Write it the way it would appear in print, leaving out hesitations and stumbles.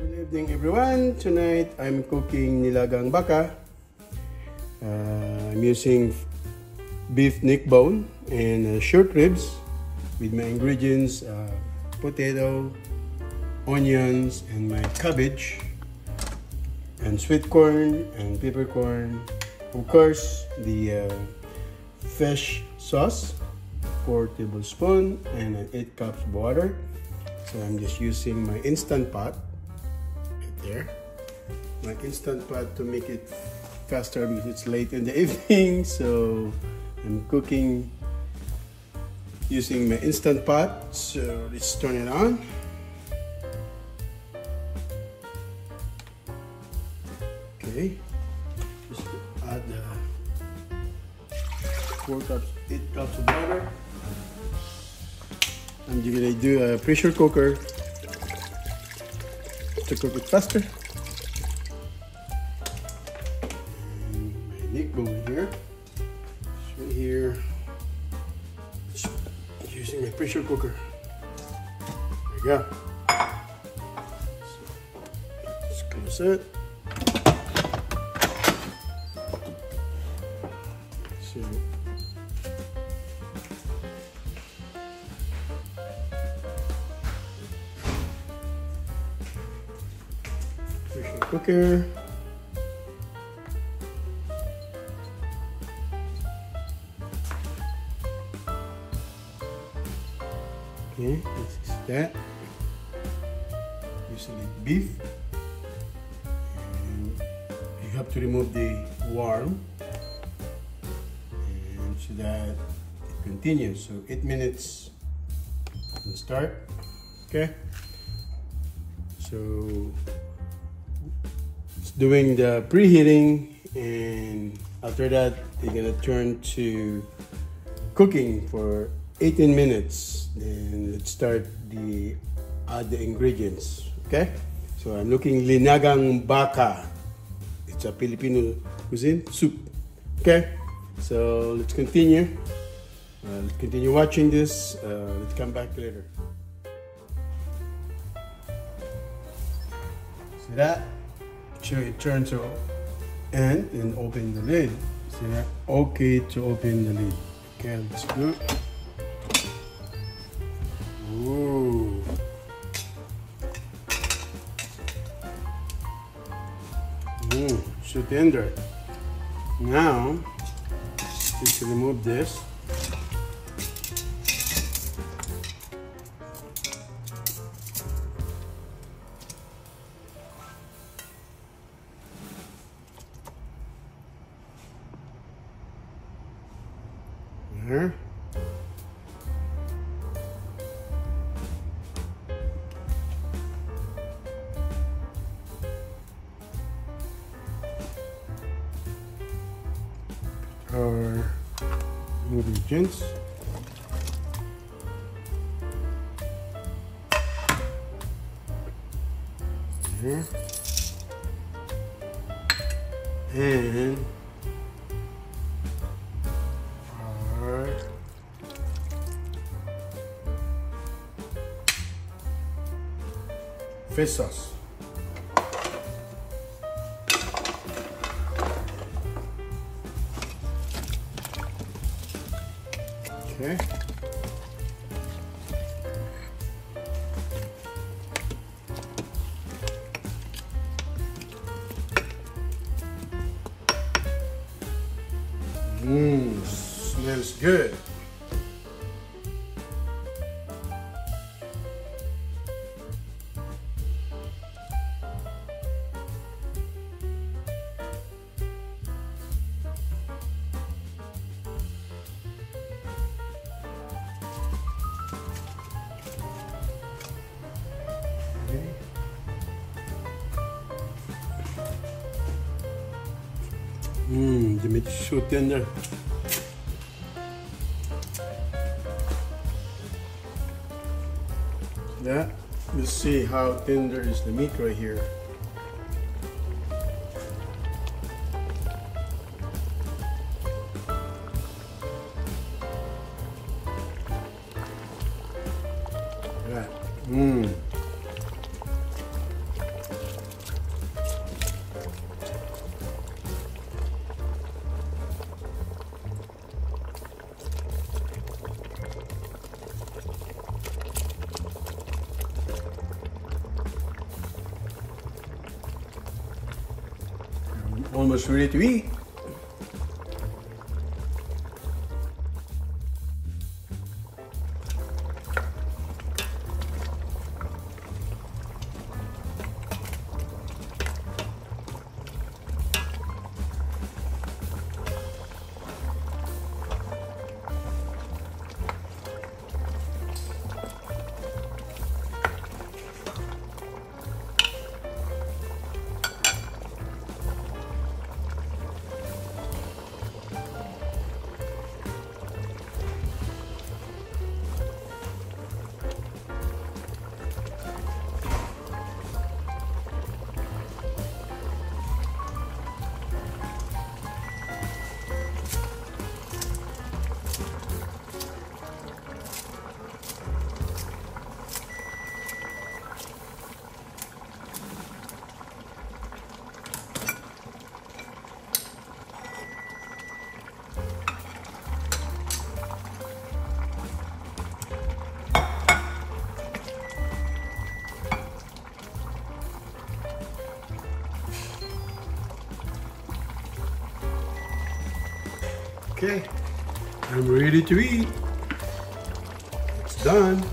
Good evening everyone. Tonight I'm cooking Nilagang Baka. I'm using beef neck bone and short ribs with my ingredients, potato, onions, and my cabbage, and sweet corn and peppercorn. Of course, the fish sauce, 4 tablespoons, and 8 cups of water. So I'm just using my instant pot right there. My instant pot to make it faster because it's late in the evening. So I'm cooking using my instant pot. So let's turn it on. Okay, just add 8 cups of water. I'm gonna do a pressure cooker to cook it faster. And my neck bone here. It's right here. Just using my pressure cooker. There we go. So, let's close it. So, pressure cooker. Okay, this is that. Usually beef, and you have to remove the worm, and so that it continues. So 8 minutes and start. Okay, so it's doing the preheating, and after that they're gonna turn to cooking for 18 minutes. Then let's start add the ingredients. Okay, so I'm looking Nilagang Baka. It's a Filipino cuisine soup. Okay, so let's continue. Let's continue watching this. Let's come back later. See that? So it turns to end and open the lid. See that? Okay to open the lid. Okay, let's do it. Ooh. So tender. Now, just remove this. There. Our ingredients. Here. And our fish sauce. Okay. Smells good. The meat is so tender. Yeah, let's see how tender is the meat right here. Yeah. almost ready to eat. Okay, I'm ready to eat. It's done.